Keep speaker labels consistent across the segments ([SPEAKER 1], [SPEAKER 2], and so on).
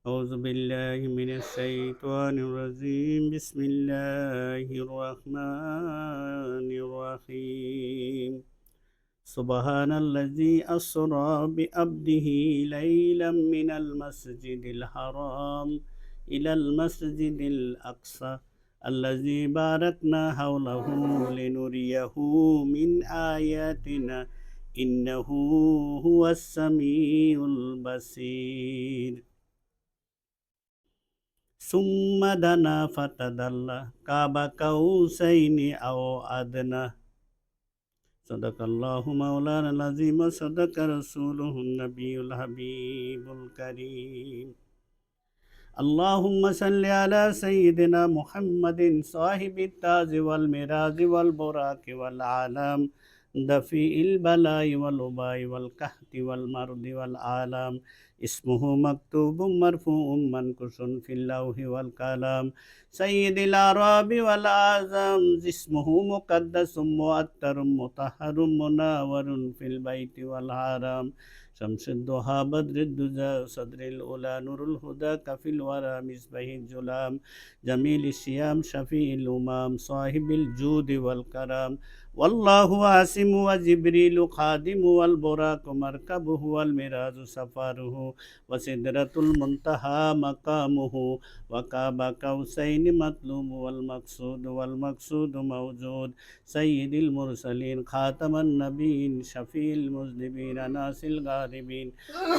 [SPEAKER 1] أعوذ بالله من الشيطان الرجيم بسم الله الرحمن الرحيم سبحان الذي أسرى بعبده ليلا من المسجد الحرام إلى المسجد الأقصى الذي باركنا حوله لنريه من آياتنا إنه هو السميع البصير ثم دنا فتدلى قاب قوسين أو أدنى صدق الله مولانا العظيم وصدق رسوله النبي الحبيب الكريم اللهم صل على سيدنا محمد صاحب التاج والمراج والبراق والعالم دفيع البلاء والوباء والقحط والمرض والآلام اسمه مكتوب مرفوع منكوس في اللوح والقلم سيد الأعراب والأعظم اسمه مقدس مؤطر مطهر مناور في البيت والحرم شمس الضحى بدر الدجى صدر الأولى نور الهدى كفي الورى مصباح الظلام جميل الشيام شفيع الأمام صاحب الجود والكرم والله عاصم وجبريل خادم والبراق مركبه والمراج سفاره وسدرة المنتهى مقامه وكاب قوسين مطلوب والمقصود موجود سيد المرسلين خاتم النبيين شفيع المذنبين ناس الغاربين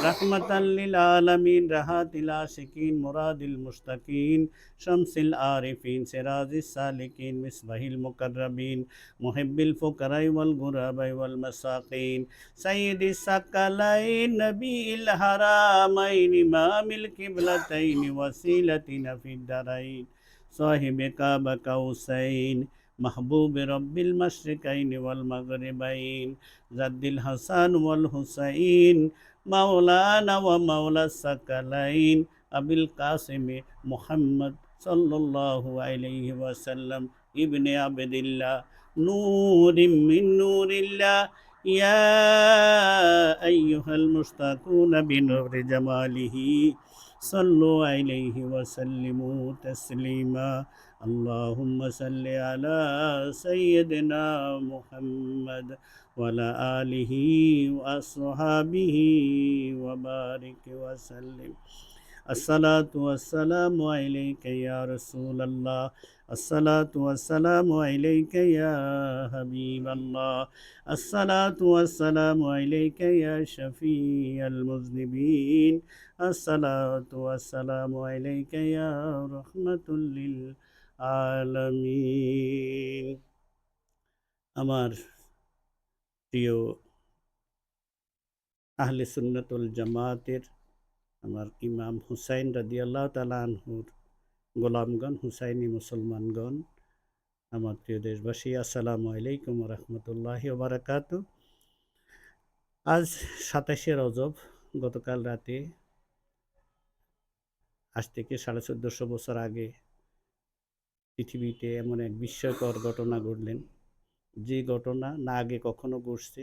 [SPEAKER 1] رحمة للعالمين رحات العاشقين مراد المشتكين شمس العارفين سراج السالكين مصباح المقربين محب الفقراء والغرباء والمساكين سيد الثقلين نبي الحرمين إمام القبلتين وسيلتنا في الدارين صاحب كعب قوسين محبوب رب المشرقين والمغربين زد الحسن والحسين مولانا ومولى الثقلين أبي القاسم محمد صلى الله عليه وسلم ابن عبد الله نور من نور الله يا أيها المشتاقون بنور جماله صلوا عليه وسلموا تسليما اللهم صل على سيدنا محمد وعلى آله وأصحابه وبارك وسلم الصلاة والسلام عليك يا رسول الله الصلاة والسلام عليك يا حبيب الله الصلاة والسلام عليك يا شفيع المذنبين الصلاة والسلام عليك يا رحمة للعالمين আমার প্রিয় আহলে সুন্নাতুল জামাতের আমার ইমাম হুসাইন রাদিয়াল্লাহু তাআলা আনহুর গোলামগণ হুসাইনি মুসলমানগণ আমার প্রিয় দেশবাসী আসসালামু আলাইকুম ওয়া রাহমাতুল্লাহি ওয়া বারাকাতুহু আজ ২৭শে রজব গতকাল রাতে আজ থেকে ১৪৫০ বছর আগে পৃথিবীতে এমন এক বিস্ময়কর ঘটনা ঘটলেন যে ঘটনা না আগে কখনো ঘটছে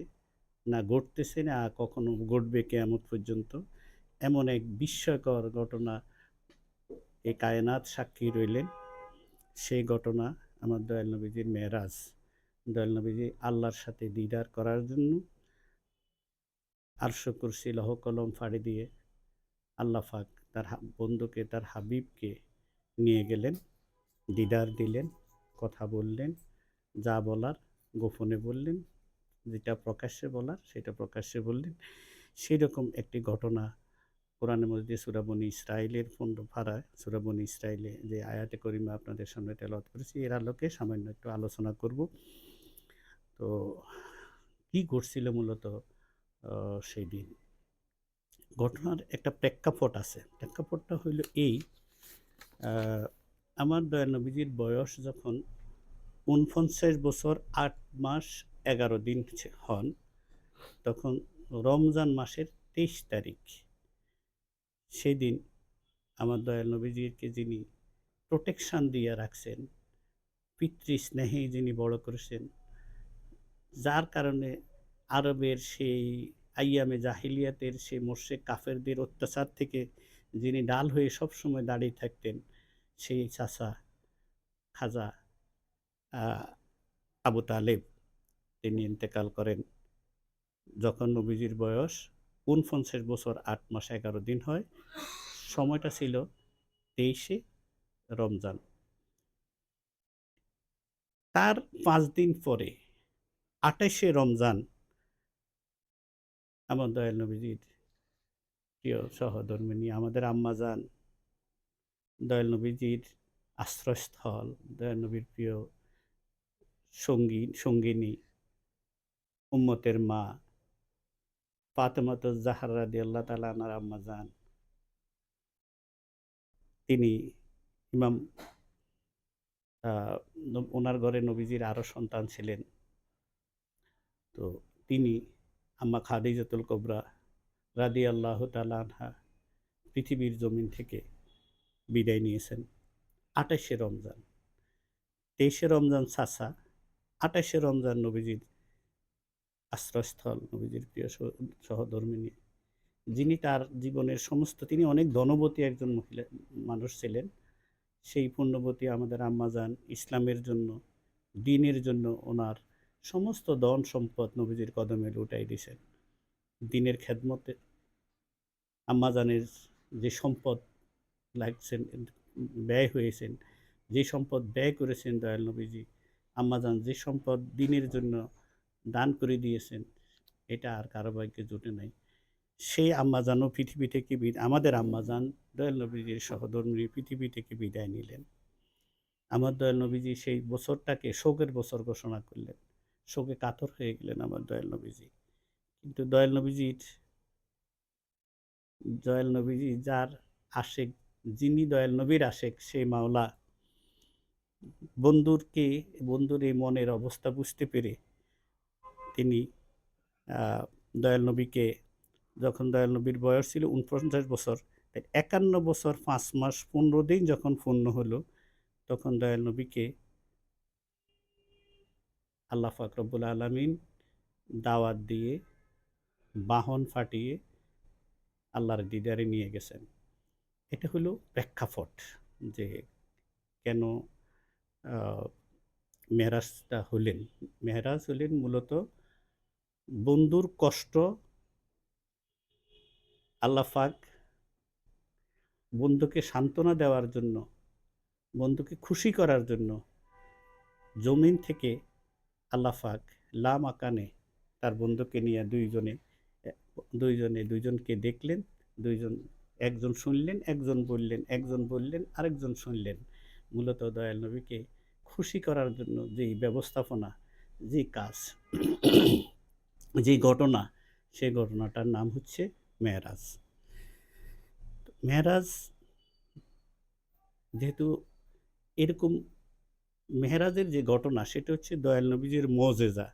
[SPEAKER 1] না ঘটতেছে না কখনো ঘটবে কিয়ামত পর্যন্ত এমন এক বিস্ময়কর ঘটনা এই কায়নাত সাক্ষী রইলেন সেই ঘটনা আমার দয়াল নবীজির মেরাজ দয়াল নবীজি আল্লাহর সাথে দিদার করার জন্য আরশ কুরসি লৌহ কলম ফাড়ি দিয়ে আল্লাহ পাক তার বন্ধুকে তার হাবিবকে নিয়ে গেলেন দিদার দিলেন কথা বললেন যা বলার গোপনে বললেন যেটা প্রকাশ্যে বলার সেটা প্রকাশ্যে বললেন সেই রকম একটি ঘটনা কোরআনের মধ্যে সূরা বনী ইসরাঈলের ১৫ পারায় সূরা বনী ইসরাঈলে যে আয়াতে করিমা আপনাদের সামনে তেলাওয়াত করেছি এর আলোকে সামান্য একটু আলোচনা করব তো কি ঘটছিল মূলত সেই দিন ঘটনার একটা প্রেক্ষাপট আছে প্রেক্ষাপটটা হইল এই আমার দয়াল নবীজির বয়স যখন ৪৯ বছর ৮ মাস ১১ দিন হন তখন রমজান মাসের ২৩ তারিখ সেদিন আমার দয়াল নবীজিকে যিনি প্রোটেকশন দিয়ে রাখছেন পিতৃ স্নেহে যিনি বড় করেছেন যার কারণে আরবের সেই আইয়ামে জাহিলিয়াতের সেই মোরশেক কাফেরদের অত্যাচার থেকে যিনি ডাল হয়ে সবসময় দাঁড়িয়ে থাকতেন, সেই চাচা খাজা আবু তালেব তিনি ইন্তেকাল করেন যখন নবীজির বয়স ৪৯ বছর ৮ মাস ১১ দিন হয়। সময়টা ছিল ২৩শে রমজান। তার ৫ দিন পরে ২৮শে রমজান আমার দয়াল নবীজির প্রিয় সহধর্মিণী আমাদের আম্মাজান, দয়াল নবীজির আশ্রয়স্থল, দয়াল নবীর প্রিয় সঙ্গিনী, উম্মতের মা ফাতেমাতুজ জাহরা রাদিয়াল্লাহু তাআলা আনহার আম্মাজান, তিনি ইমাম ওনার ঘরে নবীজির আরও সন্তান ছিলেন। তো তিনি আম্মা খাদিজাতুল কুবরা রাদিয়াল্লাহু তাআলা আনহা পৃথিবীর জমিন থেকে বিদায় নিয়েছেন ২৮শে রমজান। ২৩শে রমজান চাচা, ২৮শে রমজান নবীজির আশ্রয়স্থল, নবীজির প্রিয় সহধর্মিণী, যিনি তার জীবনের সমস্ত, তিনি অনেক ধনবতী একজন মানুষ ছিলেন। সেই পুণ্যবতী আমাদের আম্মাজান ইসলামের জন্য, দ্বীনের জন্য ওনার সমস্ত ধন সম্পদ নবীজির কদমে লুটাই দিয়েছেন। দ্বীনের খেদমতে আম্মাজানের যে সম্পদ লাগছেন, ব্যয় হয়েছেন, যে সম্পদ ব্যয় করেছেন দয়াল নবীজি, আম্মাজান যে সম্পদ দ্বীনের জন্য দান করে দিয়েছেন, এটা আর কারো ভাগ্যে জুটে নাই। সেই আম্মাজানও পৃথিবী থেকে আমাদের আম্মাজান দয়াল নবীজির সহধর্মিণী পৃথিবী থেকে বিদায় নিলেন। আমার দয়াল নবীজি সেই বছরটাকে শোকের বছর ঘোষণা করলেন। শোকে কাতর হয়ে গেলেন আমার দয়াল নবীজি। কিন্তু দয়াল নবীজি যার আশেক, যিনি দয়াল নবীর আশেক, সেই মাওলা বন্ধুর এই মনের অবস্থা বুঝতে পেরে তিনি দয়াল নবীকে, যখন দয়াল নবীর বয়স ছিল ৪৯ বছর, ৫১ বছর ৫ মাস ১৫ দিন যখন পূর্ণ হলো, তখন দয়াল নবীকে আল্লাহ পাক রব্বুল আলামিন দাওয়াত দিয়ে বাহন ফাটিয়ে আল্লাহর দিদারে নিয়ে গেছেন। এটা হলো প্রেক্ষাপট যে কেন মেরাজটা হলেন। মেরাজ হলেন মূলত বন্ধুর কষ্ট আল্লাহ পাক বন্ধুকে সান্ত্বনা দেওয়ার জন্য, বন্ধুকে খুশি করার জন্য জমিন থেকে আল্লাহ পাক লা মাকানে তার বন্ধুকে নিয়ে দুইজনকে দেখলেন, একজন শুনলেন, একজন বললেন, আরেকজন শুনলেন। মূলত দয়াল নবীকে খুশি করার জন্য যেই ব্যবস্থাপনা, যেই কাজ, যেই ঘটনা, সেই ঘটনাটার নাম হচ্ছে মেরাজ। মেরাজ যেহেতু এরকম, মেরাজের যে ঘটনা সেটা হচ্ছে দয়াল নবীজির মুজিজা।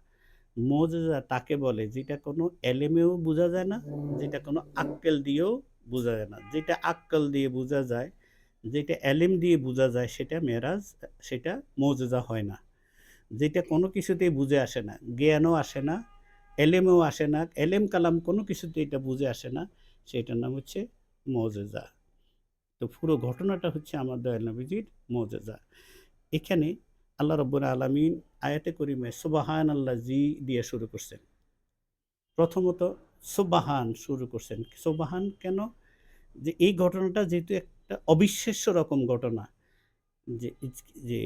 [SPEAKER 1] মুজিজা তাকে বলে যেটা কোনো এলেমেও বোঝা যায় না, যেটা কোনো আক্কেল দিয়েও বোঝা যায় না। যেটা আক্কেল দিয়ে বোঝা যায়, যেটা এলেম দিয়ে বোঝা যায়, সেটা মেরাজ, সেটা মুজিজা হয় না। যেটা কোনো কিছুতেই বুঝে আসে না, জ্ঞানও আসে না, এলেমেও আসে না, এলেম কালাম কোনো কিছুতেই এটা বুঝে আসে না, সেটার নাম হচ্ছে মুজিজা। তো পুরো ঘটনাটা হচ্ছে আমার দয়াল নবীজির মুজিজা। এখানে আল্লাহ রাব্বুল আলামিন আয়াতে করিমে সুবহানাল্লাযী দিয়ে শুরু করছেন। প্রথমত সুবহান শুরু করছেন। সুবহান কেন? যে এই ঘটনাটা যেহেতু একটা অবিশ্বাস্য রকম ঘটনা, যে যে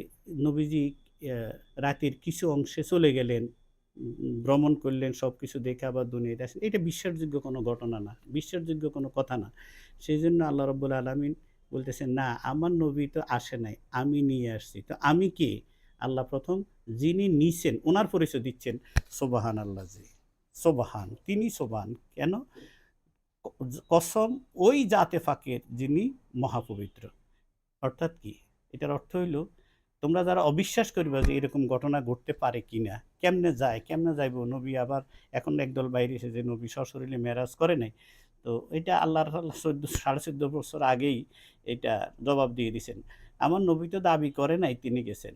[SPEAKER 1] নবীজি রাতের কিছু অংশে চলে গেলেন, ভ্রমণ করলেন, সব কিছু দেখে আবার দুনিয়াতে আসেন। এটা বিশ্বাসযোগ্য কোনো ঘটনা না, বিশ্বাসযোগ্য কোনো কথা না। সেই জন্য আল্লাহ রাব্বুল আলামিন বলতেছেন, না আমার নবী তো আসে নাই, আমি নিয়ে আসছি। তো আমি কে? আল্লাহ প্রথম যিনি নিছেন ওনার পরিচয় দিচ্ছেন, সুবহানাল্লাযী। সুবহান, তিনি সুবহান। কেন? কসম ওই জাতে ফাকের যিনি মহাপবিত্র। অর্থাৎ কি? এটার অর্থ হইল, তোমরা যারা অবিশ্বাস করবা যে এরকম ঘটনা ঘটতে পারে কিনা, কেমনে যাইব নবী, আবার এখন একদল বাইরে এসে যে নবী সশরীরে মেরাজ করে নাই, তো এটা আল্লাহর 14.5 বছর আগেই এটা জবাব দিয়ে দিয়েছেন। আমার নবী তো দাবি করে নাই তিনি গেছেন,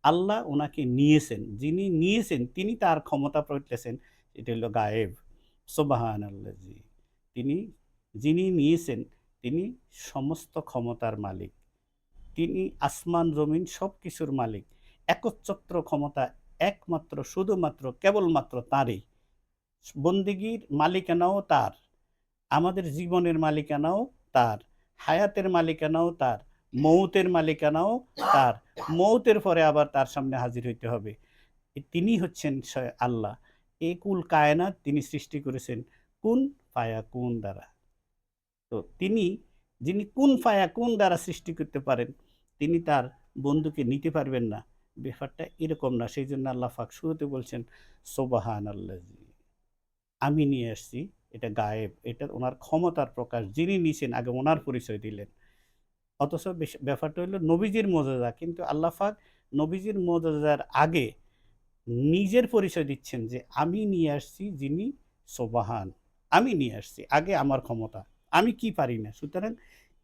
[SPEAKER 1] আল্লাহ ওনাকে নিয়েছেন, যিনি নিয়েছেন তিনি তার ক্ষমতা প্রগটেছেন, এটা হলো গায়েব। সুবহানাল্লাযী, তিনি যিনি নিয়েছেন তিনি সমস্ত ক্ষমতার মালিক। তিনি আসমান জমিন সব কিছুর মালিক। একচ্ছত্র ক্ষমতা একমাত্র শুধুমাত্র কেবলমাত্র তাঁরই। বন্দেগীর মালিকানাও তার, আমাদের জীবনের মালিকানাও তার, হায়াতের মালিকানাও তার, মৌতের মালিকানাও তার। মৌতের পরে আবার তার সামনে হাজির হইতে হবে। তিনি হচ্ছেন আল্লাহ। এই কুল কায়নাত তিনি সৃষ্টি করেছেন কুন ফায়াকুন দ্বারা। তো তিনি যিনি কুন ফায়াকুন দ্বারা সৃষ্টি করতে পারেন, তিনি তার বন্ধুকে নিতে পারবেন না, ব্যাপারটা এরকম না। সেই জন্য আল্লাহ পাক শুরুতে বলছেন সুবহানাল্লাযী, আমি নিয়ে আসছি। এটা গায়েব, এটা ওনার ক্ষমতার প্রকাশ। যিনি নিছেন আগে ওনার পরিচয় দিলেন। অথচ ব্যাপারটা হলো নবীজির মুজিজা, কিন্তু আল্লাহ পাক নবীজির মুজিজার আগে নিজের পরিচয় দিচ্ছেন যে আমি নিয়ে আসছি, যিনি সুবহান, আমি নিয়ে আসছি, আগে আমার ক্ষমতা, আমি কি পারি না। সুতরাং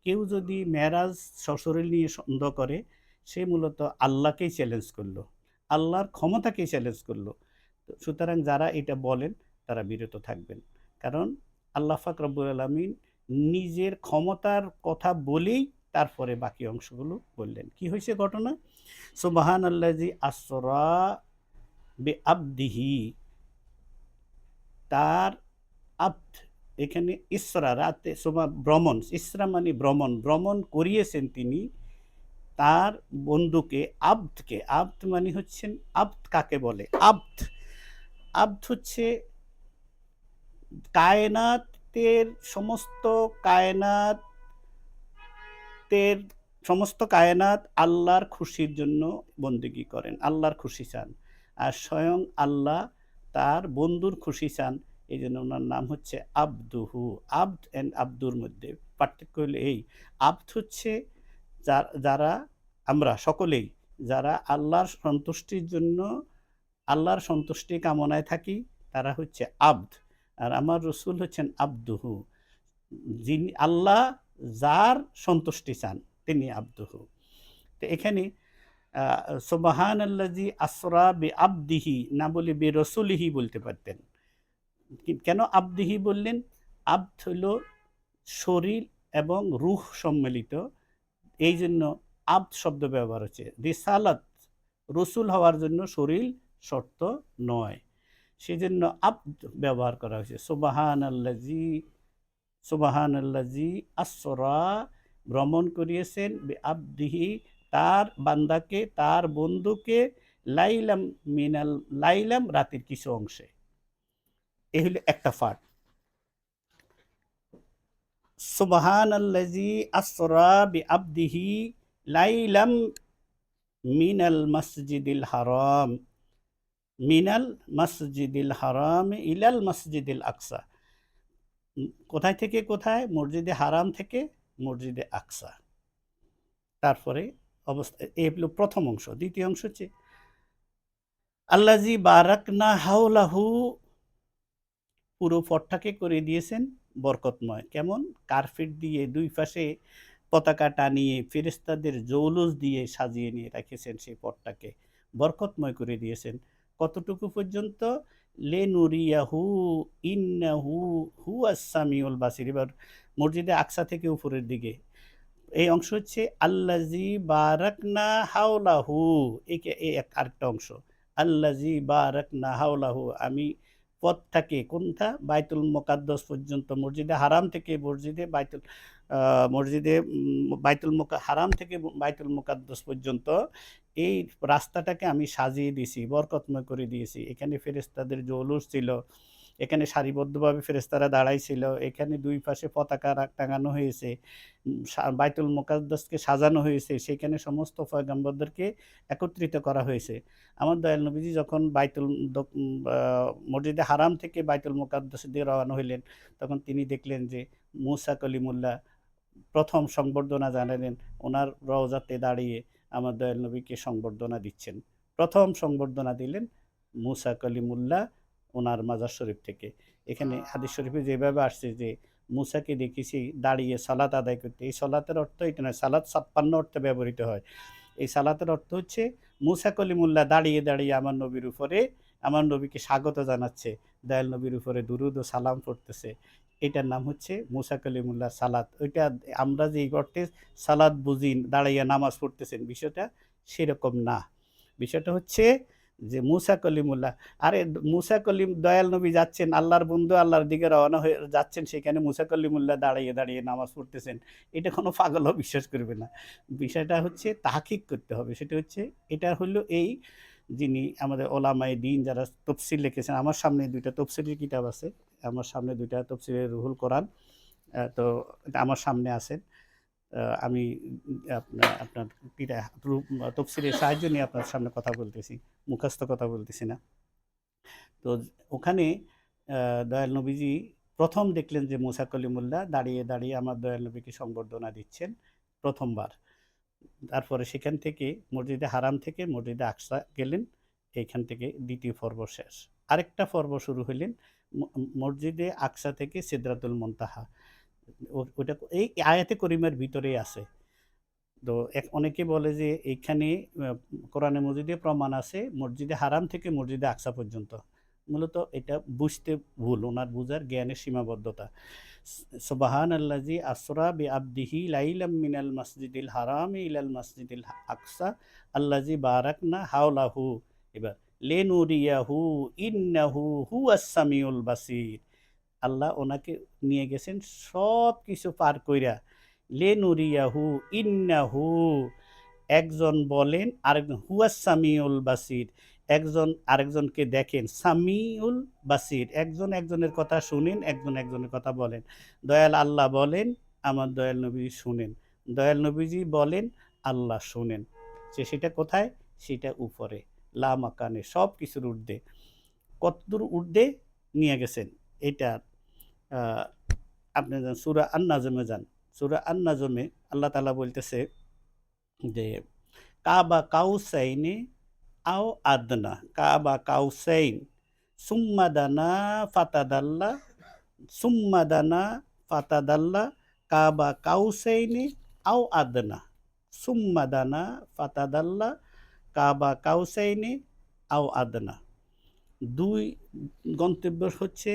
[SPEAKER 1] কেউ যদি মেরাজ সশরীর নিয়ে সন্দেহ করে, সে মূলত আল্লাহকেই চ্যালেঞ্জ করলো, আল্লাহর ক্ষমতাকেই চ্যালেঞ্জ করলো। সুতরাং যারা এটা বলেন তারা বিরত থাকবেন, কারণ আল্লাহ পাক রব্বুল আলামিন নিজের ক্ষমতার কথা বলেই তারপরে বাকি অংশগুলো বললেন। কি হয়েছে ঘটনা? সুবহানাল্লাযী আসরা বিআবদিহি, তার আব্দ, এখানে ইসরা, রাতে ভ্রমণ, ইসরা মানে ভ্রমণ, ভ্রমণ করিয়েছেন তিনি তার বন্ধুকে, আব্দকে। আব্দ মানে হচ্ছেন, আব্দ কাকে বলে? আব্দ, আব্দ হচ্ছে কায়নাতের সমস্ত কায়নাতের সমস্ত কায়নাত আল্লাহর খুশির জন্য বন্দেগী করেন, আল্লাহর খুশি চান। আর স্বয়ং আল্লাহ তার বন্ধুর খুশি চান, এই জন্য ওনার নাম হচ্ছে আব্দুহু। আব্দ অ্যান্ড আব্দুর মধ্যে পার্থক্য হলো এই, আব্দ হচ্ছে যারা আমরা সকলেই যারা আল্লাহর সন্তুষ্টির জন্য, আল্লাহর সন্তুষ্টি কামনায় থাকি, তারা হচ্ছে আব্দ। আর আমার রসুল হচ্ছেন আব্দুহু, যিনি আল্লাহ যার সন্তুষ্টি চান তিনি আব্দুহু। তো এখানে সুবহানাল্লাযী আসরা বিআবদিহি না বলে বিরসুলিহি বলতে পারতেন। কেন আব্দিহি বললেন? আব্দ হলো শরীর এবং রূহ সম্মিলিত, এই জন্য আব্দ শব্দ ব্যবহার হচ্ছে। রিসালাত, রসুল হওয়ার জন্য শরীর শর্ত নয়, সেজন্য আব্দ ব্যবহার করা হয়েছে। সুবহানাল্লাযী, সুবহানাল্লাযী আসরা, ভ্রমণ করিয়েছেন, বিআবদিহি, তার বান্দাকে, তার বন্ধুকে, লাইলাম মিনাল, লাইলাম রাতের কিছু অংশে। এই হলো একটা পার্ট। সুবহানাল্লাযী আসরা বিআবদিহি লাইলাম মিনাল মসজিদিল হারাম, মিনাল মসজিদিল হারাম ইলাল মসজিদিল আকসা। কোথায় থেকে কোথায়? মসজিদে হারাম থেকে মসজিদে আকসা। তারপরে অবস্থা, এই হলো প্রথম অংশ। দ্বিতীয় অংশ হচ্ছে আল্লাযী বারাকনা হাওলাহু, পুরো পথটাকে করে দিয়েছেন বরকতময়। কেমন? কার্পেট দিয়ে দুই পাশে পতাকা টানিয়ে ফেরেশতাদের জৌলুস দিয়ে সাজিয়ে নিয়ে রেখেছেন, সেই পথটাকে বরকতময় করে দিয়েছেন। কতটুকু পর্যন্ত? লেনুরিয়াহু ইন্নাহু হুয়াস সামিউল বাসির। এবার মসজিদে আকসা থেকে উপরের দিকে এই অংশ হচ্ছে আল্লাযী বারাকনা হাওলাহু, এই আরেকটা অংশ আল্লাযী বারাকনা হাওলাহু, আমি পথটাকে, কোনটা? বাইতুল মুকাদ্দাস পর্যন্ত, মসজিদে হারাম থেকে মসজিদে বাইতুল বাইতুল হারাম থেকে বাইতুল মুকাদ্দাস পর্যন্ত এই রাস্তাটাকে আমি সাজিয়ে দিয়েছি, বরকতময় করে দিয়েছি। এখানে ফেরেশতাদের জৌলুস ছিল, এখানে সারিবদ্ধভাবে ফেরেশতারা দাঁড়াইছিল, এখানে দুই পাশে পতাকা টাঙানো হয়েছে, বাইতুল মুকাদ্দাসকে সাজানো হয়েছে, সেখানে সমস্ত পয়গম্বরদেরকে একত্রিত করা হয়েছে। আমার দয়াল নবীজি যখন মসজিদে হারাম থেকে বাইতুল মুকাদ্দাস দিয়ে রওনা হইলেন, তখন তিনি দেখলেন যে মুসা কলিমুল্লাহ প্রথম সংবর্ধনা জানালেন, ওনার রওজাতে দাঁড়িয়ে আমার দয়াল নবীকে সংবর্ধনা দিচ্ছেন। প্রথম সংবর্ধনা দিলেন মুসা কলিমুল্লাহ ওনার মাজার শরীফ থেকে। এখানে হাদিস শরীফে যেভাবে আসছে যে মুসাকে দেখেছি দাঁড়িয়ে সালাত আদায় করতে, এই সালাতের অর্থ এটা নয়, সালাত 56 অর্থে ব্যবহৃত হয়। এই সালাতের অর্থ হচ্ছে মুসা কলিমুল্লাহ দাঁড়িয়ে দাঁড়িয়ে আমার নবীর উপরে, আমার নবীকে স্বাগত জানাচ্ছে, দয়াল নবীর উপরে দুরুদ ও সালাম পড়তেছে। এটার নাম হচ্ছে মুসা কলিমুল্লাহ সালাত। ওইটা আমরা যে অর্থে সালাত বুঝি দাঁড়াইয়া নামাজ পড়তেছেন, বিষয়টা সেরকম না। বিষয়টা হচ্ছে যে মুসা কলিমুল্লাহ, আরে মুসা কলিম দয়াল নবী যাচ্ছেন, আল্লাহর বন্ধু আল্লাহর দিকে রওনা হয়ে যাচ্ছেন, সেখানে মুসা কলিমুল্লাহ দাঁড়িয়ে দাঁড়িয়ে নামাজ পড়তেছেন, এটা কোনো পাগলও বিশ্বাস করবে না। বিষয়টা হচ্ছে তাহকিক করতে হবে। সেটা হচ্ছে এটা হলো এই, যিনি আমাদের ওলামায়ে দ্বীন যারা তফসির লিখেছেন, আমার সামনে ২ টা তফসিরের কিতাব আছে। আমার সামনে ২ টা তফসিরে রুহুল কোরআন। তো এটা আমার সামনে আছে। আমি আপনার কিরা তফসিরের সাহায্য নিয়ে আপনার সামনে কথা বলতেছি। মুখস্থ কথা বলতেছি না। তো ওখানে দয়াল নবীজি ১ম দেখলেন যে মুসা কলিমুল্লাহ দাঁড়িয়ে, দাঁড়িয়ে আমার দয়াল নবীকে সংবর্ধনা দিচ্ছেন ১ম বার। তারপরে সেখান থেকে মসজিদে হারাম থেকে মসজিদে আকসা গেলেন। এইখান থেকে ২য় পর্ব শেষ। আরেকটা পর্ব শুরু হইলেন মসজিদে আকসা থেকে সিদরাতুল মুনতাহা। ওটা এই আয়াতে করিমের ভিতরেই আছে। তো অনেকে বলে যে এইখানে কোরআনে মজিদে প্রমাণ আছে মসজিদে হারাম থেকে মসজিদে আকসা পর্যন্ত। মূলত এটা বুঝতে ভুল, ওনার বুঝার জ্ঞানের সীমাবদ্ধতা। সুবহানাল্লাযী আসরা বিআবদিহি লাইলাম মিনাল মাসজিদিল হারামি ইলাল মাসজিদিল আকসা আল্লাযী বারাকনা হাওলাহু। এবার লিনুরিয়াহু ইন্নাহু হুয়াস সামিউল বাসীর। আল্লাহ ওনাকে নিয়ে গেছেন সব কিছু পার কইরা। লেনুরিয়াহু ইন্নাহু, একজন বলেন আরেকজন হুয়াস সামিউল বাসির, একজন আরেকজনকে দেখেন, সামিউল বাসির, একজন একজনের কথা শুনেন, একজন একজনের কথা বলেন। দয়াল আল্লাহ বলেন, আমার দয়াল নবী শুনেন, দয়াল নবীজি বলেন, আল্লাহ শুনেন। সেটা কোথায়? সেটা উপরে লা মাকানে, সব কিছুর ঊর্ধ্বে। কতদূর ঊর্ধ্বে নিয়ে গেছেন এটা আপনি যান সূরা আন-নাজমে যান। সূরা আন-নাজমে আল্লাহ তাআলা বলতেছে যে কাবা কাউসাইনি আও আদনা, কাবা কাউসাইন সুম্মা দানা ফাতাদাল্লা, সুম্মা দানা ফাতাদাল্লা, কাবা কাউসাইনি আও আদনা, সুম্মা দানা ফাতাদাল্লা, কাবা কাউসাইনি আও আদনা। ২ গন্তব্য হচ্ছে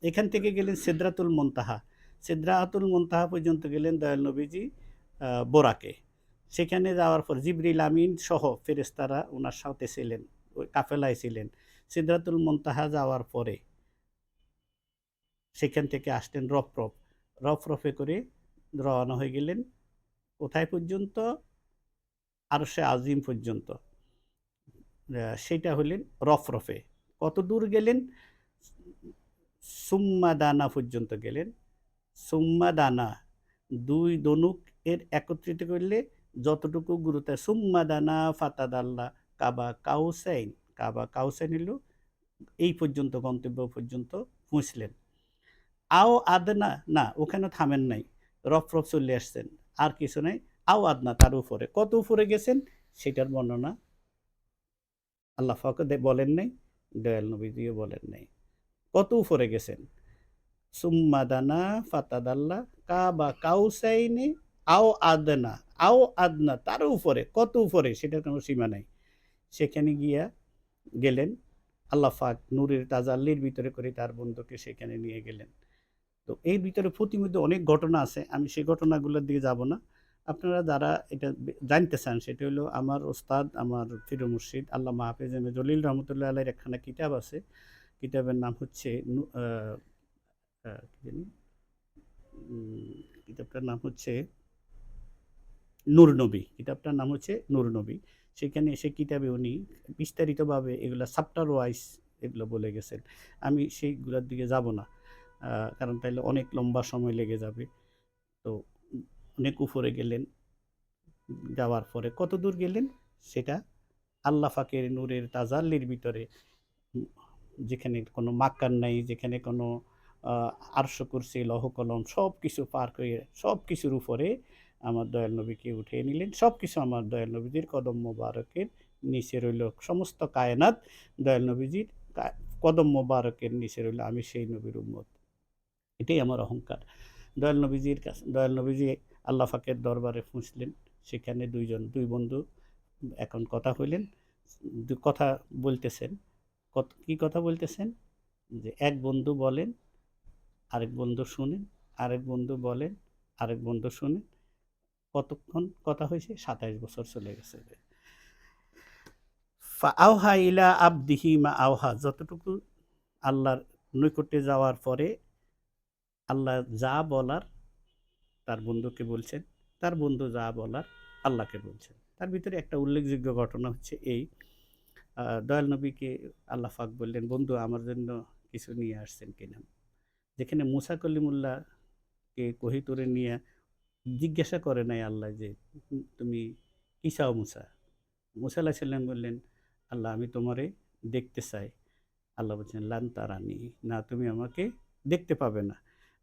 [SPEAKER 1] এখান থেকে গেলেন সিদরাতুল মুনতাহা। সিদরাতুল মুনতাহা পর্যন্ত গেলেন দয়াল নবীজি বোরাকে। সেখানে যাওয়ার পর জিবরিল আমিন সহ ফেরেশতারা উনার সাথে ছিলেন, ওই কাফেলায় ছিলেন। সিদরাতুল মুনতাহা যাওয়ার পরে সেখান থেকে আসলেন রফরফ। রফরফে করে রওনা হয়ে গেলেন কোথায় পর্যন্ত? আরশে আজিম পর্যন্ত। সেইটা হলেন রফরফে। কত দূর গেলেন? সুম্মা দানা পর্যন্ত গেলেন। সুম্মা দানা ২ দনুক এর একত্রিত করলে যতটুকু গুরুত্ব, সুম্মা দানা ফাতাদাল্লা কাবা কাউসাইন, কাবা কাউসাইন হলো এই পর্যন্ত, গন্তব্য পর্যন্ত পৌঁছলেন। আও আদনা, না ওখানে থামেন নাই, রফরফ চলে আসছেন, আর কিছু নাই। আও আদনা, তার উপরে। কত উপরে গেছেন সেটার বর্ণনা আল্লাহ পাক বলেন নাই, দয়াল নবীজিও বলেন নাই। কত উপরে গেছেন? সুম্মা দানা ফাতাদাল্লা কাবা কাউসাইনি আও আদনা, আও আদনা, তার উপরে। কত উপরে সেটার কোনো সীমা নাই। সেখানে গিয়া গেলেন, আল্লাহ পাক নূরের তাজাল্লির ভিতরে করে তার বন্ধুকে সেখানে নিয়ে গেলেন। তো এর ভিতরে প্রতিমধ্যে অনেক ঘটনা আছে, আমি সেই ঘটনাগুলোর দিকে যাব না। আপনারা যারা এটা জানতে চান সেটা হলো আমার ওস্তাদ, আমার প্রিয় মুর্শিদ আল্লামা হাফেজ এম এ জলিল রহমতুল্লাহ আলাইহির একখানা কিতাব আছে। কিতাবের নাম হচ্ছে কি জানি কিতাবটার নাম হচ্ছে নূর নবী। কিতাবটার নাম হচ্ছে নূর নবী। সেখানে সে কিতাবে উনি বিস্তারিতভাবে এগুলা চ্যাপ্টার ওয়াইজ এগুলো বলে গেছেন। আমি সেইগুলোর দিকে যাব না। কারণ তাইলে অনেক লম্বা সময় লেগে যাবে। তো অনেক উপরে গেলেন। যাওয়ার পরে কতদূর গেলেন সেটা আল্লাহ পাকের নূরের তাজাল্লির ভিতরে, যেখানে কোনো মাক্কার নাই, যেখানে কোনো আরশ কুরসি লৌহ কলম সব কিছু পার করে সব কিছুর উপরে আমার দয়াল নবীকে উঠিয়ে নিলেন। সব কিছু আমার দয়াল নবীজির কদম মোবারকের নিচে রইল। সমস্ত কায়নাত দয়াল নবীজির কদম মোবারকের নিচে রইল। আমি সেই নবীর উম্মত। এটাই আমার অহংকার। দয়াল নবীজির কাছে, দয়াল নবীজি আল্লাহ পাকের দরবারে পৌঁছলেন। সেখানে দুই বন্ধু এখন কথা হইলেন, কথা বলতেছেন। কি কথা বলতেছেন? যে এক বন্ধু বলেন আরেক বন্ধু শুনেন, আরেক বন্ধু বলেন, আরেক বন্ধু শুনেন। কতক্ষণ কথা হয়েছে? ২৭ বছর চলে গেছে। ফাআওহা ইলা আবদিহি মা আওহা, যতটুকু আল্লাহর নৈকট্যে যাওয়ার পরে আল্লাহ যা বলার তার বন্ধুকে বলছেন, তার বন্ধু যা বলার আল্লাহকে বলছেন। তার ভিতরে একটা উল্লেখযোগ্য ঘটনা হচ্ছে এই, দয়াল নবীকে আল্লাহ পাক বললেন, বন্ধু আমার জন্য কিছু নিয়ে আসছেন কিনা? যেখানে মুসা কলিমুল্লাহকে কোহিতুরে নিয়ে জিজ্ঞাসা করে নাই আল্লাহ যে তুমি কি চাও মুসা? মুসা আলাইহিস সালাম বললেন, আল্লাহ আমি তোমারে দেখতে চাই। আল্লাহ বলছেন লান তারানি, না তুমি আমাকে দেখতে পাবে না।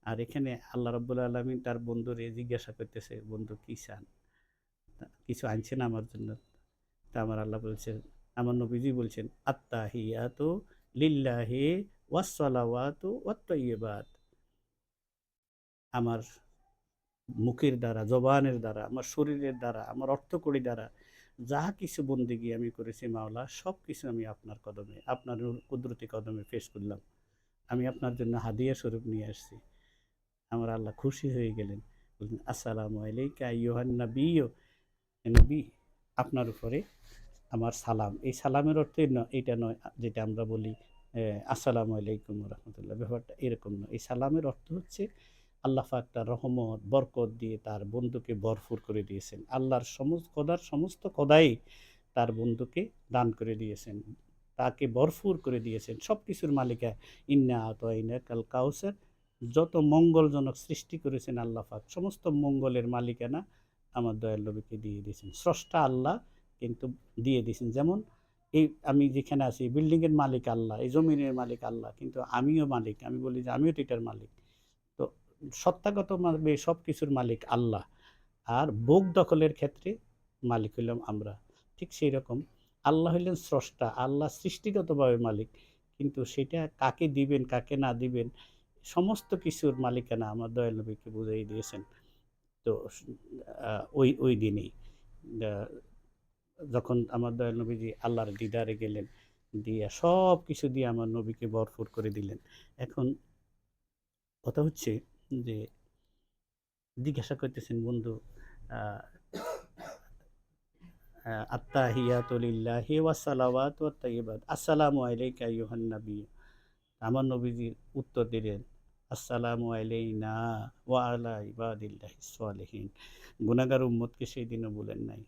[SPEAKER 1] আর এখানে আল্লাহ রাব্বুল আলামিন তার বন্ধুরে জিজ্ঞাসা করতেছে, বন্ধু কি চান? কিছু আনছেন আমার জন্য? তা আমার আল্লাহ বলছেন, আমার নবীজি বলছেন, আত্তাহিয়াতু লিল্লাহি ওয়াস সালাওয়াতু ওয়াত তাইয়্যিবাত। আমার মুখের দ্বারা, জবানের দ্বারা, আমার শরীরের দ্বারা, আমার অর্থকড়ি দ্বারা যা কিছু বন্দেগী আমি করেছি মাওলা, সব কিছু আমি আপনার কদমে, আপনার কুদরতি কদমে পেশ করলাম। আমি আপনার জন্য হাদিয়া স্বরূপ নিয়ে আসছি। আমার আল্লাহ খুশি হয়ে গেলেন, বললেন আসসালামু আলাইকা আইয়ুহান নাবিয়্যু, নবী আপনার উপরে আমার সালাম। এই সালামের অর্থ এইটা নয় যেটা আমরা বলি আসসালামু আলাইকুম রহমতুল্লাহ, ব্যাপারটা এরকম নয়। এই সালামের অর্থ হচ্ছে আল্লাহ পাক তার রহমত বরকত দিয়ে তার বন্ধুকে ভরপুর করে দিয়েছেন। আল্লাহর সমস্ত খোদাই তার বন্ধুকে দান করে দিয়েছেন, তাকে ভরপুর করে দিয়েছেন সব কিছুর মালিকা। ইন্না আতাইনা কাল কাউসার, যত মঙ্গলজনক সৃষ্টি করেছেন আল্লাহ পাক, সমস্ত মঙ্গলের মালিকানা আমার দয়াল নবীকে দিয়ে দিয়েছেন। স্রষ্টা আল্লাহ কিন্তু দিয়ে দিয়েছেন। যেমন এই আমি যেখানে আছি, বিল্ডিংয়ের মালিক আল্লাহ, এই জমিনের মালিক আল্লাহ, কিন্তু আমিও মালিক। আমি বলি যে আমিও তো এটার মালিক। তো সত্তাগতভাবে সব কিছুর মালিক আল্লাহ। আর ভোগ দখলের ক্ষেত্রে মালিক হইলাম আমরা। ঠিক সেই রকম আল্লাহ হইলেন স্রষ্টা, আল্লাহ সৃষ্টিগতভাবে মালিক। কিন্তু সেটা কাকে দিবেন, কাকে না দিবেন, সমস্ত কিছুর মালিকানা আমার দয়াল নবীকে বুঝাই দিয়েছেন। তো ওই দিনেই আ যখন আমার দয়াল নবীজি আল্লাহর দিদারে গেলেন, দিয়া সব কিছু দিয়ে আমার নবীকে ভরপুর করে দিলেন। এখন কথা হচ্ছে যে জিজ্ঞাসা করতেছেন বন্ধু, আ আত্তাহিয়াতু লিল্লাহি ওয়াস সালাওয়াতু ওয়াত তাইয়্যিবাত। আসসালামু আলাইকা আইয়ুহান নাবিয়্যু। আমার নবীজি উত্তর দিলেন, আসসালামু আলাইনা ওয়া আলা ইবাদিল্লাহিস সালিহিন। গুনাহগার উম্মতকে সেই দিনও বলেন নাই।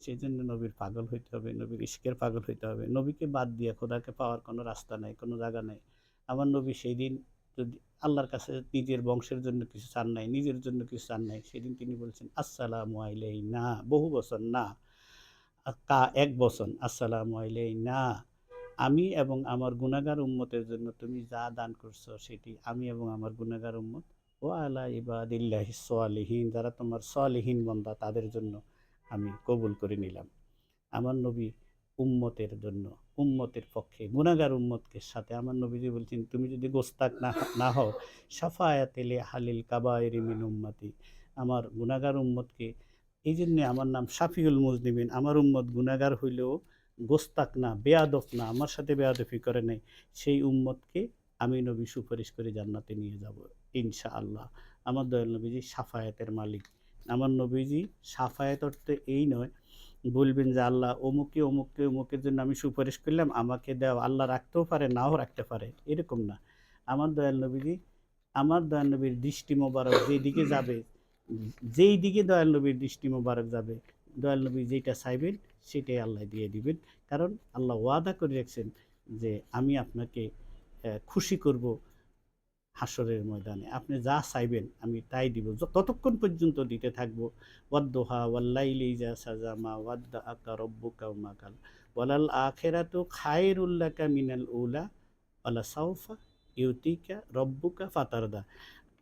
[SPEAKER 1] সেজন্য নবীর পাগল হইতে হবে, নবীর ইশকের পাগল হইতে হবে। নবীকে বাদ দিয়ে খোদাকে পাওয়ার কোনো রাস্তা নাই, কোনো জায়গা নাই। আমার নবী সেই দিন যদি আল্লাহর কাছে নিজের বংশের জন্য কিছু চান নাই, নিজের জন্য কিছু চান নাই, সেদিন তিনি বলছেন আসসালামু আলাইনা, বহু বচন না, এক বচন, আসসালামু আলাইনা। আমি এবং আমার গুনাহগার উম্মতের জন্য তুমি যা দান করছো সেটি আমি এবং আমার গুনাহগার উম্মত ও আলা ইবাদিল্লাহিস সালিহিন, যারা তোমার সালিহিন বান্দা তাদের জন্য আমি কবুল করে নিলাম। আমার নবী উম্মতের জন্য, উম্মতের পক্ষে, গুনাহগার উম্মতকে সাথে আমার নবীজি বলছেন, তুমি যদি গোস্তাক না হও, শাফায়াতে লি আহলিল কাবায়েরি মিন উম্মতি, আমার গুনাহগার উম্মতকে, এই জন্যে আমার নাম শাফিউল মুজনিমিন। আমার উম্মত গুনাহগার হইলেও গোস্তাক না, বেয়াদব না, আমার সাথে বেয়াদবি করে নাই, সেই উম্মতকে আমি নবী সুপারিশ করে জান্নাতে নিয়ে যাব ইনশাআল্লাহ। আমার দয়াল নবীজি সাফায়াতের মালিক। আমার নবীজি সাফায়াত অর্থে এই নয় বলবেন যে আল্লাহ অমুকে অমুককে অমুকের জন্য আমি সুপারিশ করলাম, আমাকে দাও। আল্লাহ রাখতেও পারে, নাও রাখতে পারে, এরকম না। আমার দয়াল নবীজি, আমার দয়াল নবীর দৃষ্টি মোবারক যেদিকে যাবে, যেই দিকে দয়াল নবীর দৃষ্টি মোবারক যাবে, দয়াল নবী যেটা চাইবেন সেটাই আল্লাহ দিয়ে দিবেন। কারণ আল্লাহ ওয়াদা করে রাখছেন যে আমি আপনাকে খুশি করব হাসরের ময়দানে। আপনি যা চাইবেন আমি তাই দিব, ততক্ষণ পর্যন্ত দিতে থাকবো। ওয়াদ্দোহা ওয়াল্লাইলি ইজা সাজা মা ওয়াদ্দাআকা রব্বুকা ওয়া কাল ওয়ালাল আখিরাতু খায়রুল লাকা মিনাল উলা ওয়ালা সাউফা ইউতিকা রব্বুকা ফাতারদা।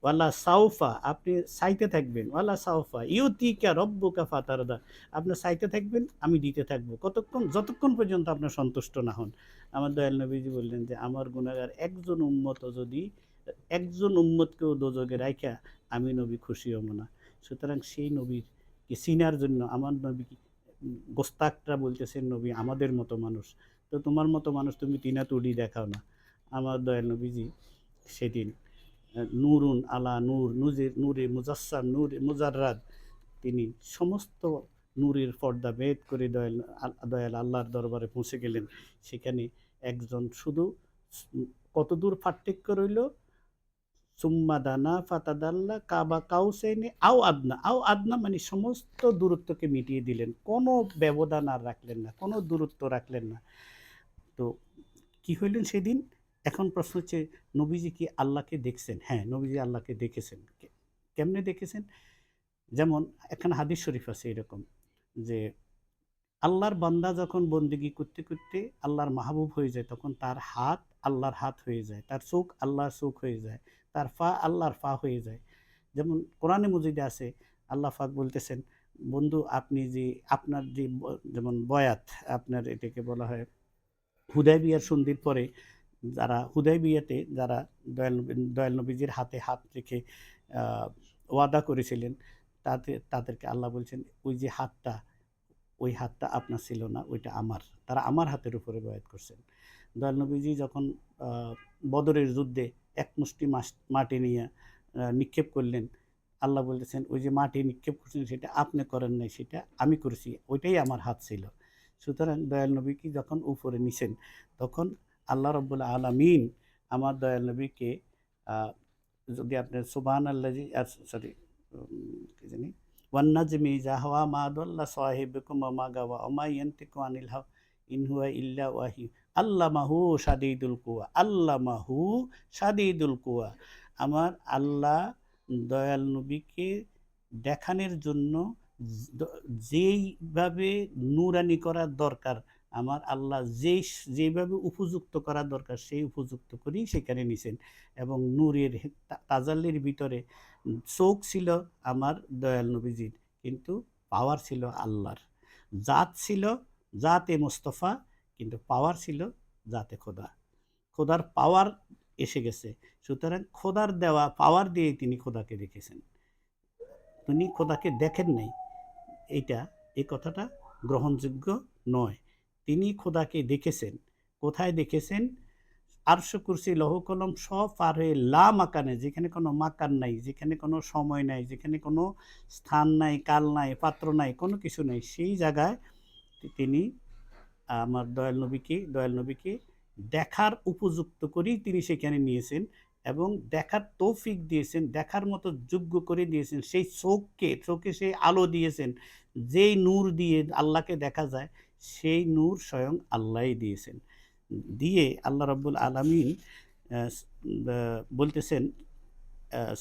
[SPEAKER 1] ওয়ালা সাউফা, আপনি চাইতে থাকবেন, ওয়ালা সাউফা ইউতিকা রব্বুকা ফাতারদা, আপনি চাইতে থাকবেন আমি দিতে থাকবো, কতক্ষণ, যতক্ষণ পর্যন্ত আপনার সন্তুষ্ট না হন। আমার দয়াল নবীজি বললেন যে আমার গুনাহগার একজন উম্মত যদি, একজন উম্মতকেও দোজখে রাইখা আমি নবী খুশি হব না। সুতরাং সেই নবীকে চিনার জন্য আমার নবী গোস্তাকরা বলতেছেন নবী আমাদের মতো মানুষ, তো তোমার মতো মানুষ তুমি তিনা তুড়ি দেখাও না। আমার দয়াল নবীজি সেদিন নূরুন আলা নূর, নূরে মুজাসসাম, নূরে মুজাররাদ, তিনি সমস্ত নূরের পর্দা ভেদ করে দয়াল আল্লাহর দরবারে পৌঁছে গেলেন। সেখানে একজন শুধু কতদূর পার্থক্য রইল, সুম্মা দানা ফাতাদাল্লা কাবা কাউসাইনি আও আদনা, আও আদনা মানে সমস্ত দূরত্বকে মিটিয়ে দিলেন, কোনো ব্যবধান আর রাখলেন না, কোনো দূরত্ব রাখলেন না। তো কি হইলেন সেদিন? এখন প্রশ্ন হচ্ছে, নবীজি কি আল্লাহকে দেখছেন? হ্যাঁ, নবীজি আল্লাহকে দেখেছেন। কেমনে দেখেছেন? যেমন এখানে হাদিস শরীফ আছে এরকম যে, আল্লাহর বান্দা যখন বন্দেগী করতে করতে আল্লাহর মাহবুব হয়ে যায়, তখন তার হাত আল্লাহর হাত হয়ে যায়, তার চোখ আল্লাহর চোখ হয়ে যায়, তার পা আল্লাহর পা হয়ে যায়। যেমন কোরআনে মজিদে আছে, আল্লাহ পাক বলতেছেন, বন্ধু আপনি যে আপনার যে যেমন বয়াত, আপনার এটাকে বলা হয় হুদায়বিয়ার সন্ধির পরে যারা হুদায়বিয়াতে যারা দয়াল নবীজির হাতে হাত রেখে ওয়াদা করেছিলেন, তাদেরকে আল্লাহ বলছেন, ওই যে হাতটা, ওই হাতটা আপনার ছিল না, ওইটা আমার। তারা আমার হাতের উপরে বয়াত করছেন। দয়াল নবীজি যখন বদরের যুদ্ধে এক মুষ্টি মাটি নিয়ে নিক্ষেপ করলেন, আল্লাহ বলতেছেন, ওই যে মাটি নিক্ষেপ করছেন সেটা আপনি করেন নাই, সেটা আমি করেছি, ওইটাই আমার হাত ছিল। সুতরাং দয়াল নবীকে যখন উপরে নিছেন, তখন আল্লাহ রব্বুল আলামিন আমার দয়াল নবীকে যদি আপনার সুবহানাল্লাজি সরি কি জানি, ওয়ান্নাজমি ইযা হাওয়া মা দাল্লা সাহিবুকুম ওয়া মা গাওয়া ওয়া মা ইয়ানতিকু আনিল হাওয়া ইন হুয়া ইল্লা ওয়াহি আল্লামাহু শাদীদুল কুওয়া, আল্লামাহু শাদীদুল কুওয়া। আমার আল্লাহ দয়াল নবীকে দেখানোর জন্য যেইভাবে নূরানি করার দরকার, আমার আল্লাহ যেইভাবে উপযুক্ত করা দরকার সেই উপযুক্ত করেই সেখানে নিছেন। এবং নূরের তাজাল্লির ভিতরে চোখ ছিল আমার দয়াল নবীজির, কিন্তু পাওয়ার ছিল আল্লাহর। জাত ছিল জাতে মোস্তফা, কিন্তু পাওয়ার ছিল জাতে খোদা। খোদার পাওয়ার এসে গেছে। সুতরাং খোদার দেওয়া পাওয়ার দিয়ে তিনি খোদাকে দেখেছেন। তিনি খোদাকে দেখেন নাই, এই কথাটা গ্রহণযোগ্য নয়। তিনি খোদাকে দেখেছেন। কোথায় দেখেছেন? আরশ, কুরসি, লৌহ কলম সব পার হয়ে লা মাকানে, যেখানে কোনো মাকান নাই, যেখানে কোনো সময় নাই, যেখানে কোনো স্থান নাই, কাল নাই, পাত্র নাই, কোনো কিছু নাই, সেই জায়গায় তিনি আমার দয়াল নবীকে দেখার উপযুক্ত করেই তিনি সেখানে নিয়েছেন এবং দেখার তৌফিক দিয়েছেন, দেখার মতো যোগ্য করে দিয়েছেন। সেই চোখে সেই আলো দিয়েছেন, যেই নূর দিয়ে আল্লাহকে দেখা যায়, সেই নূর স্বয়ং আল্লাহই দিয়েছেন। দিয়ে আল্লাহ রাব্বুল আলামিন বলতেছেন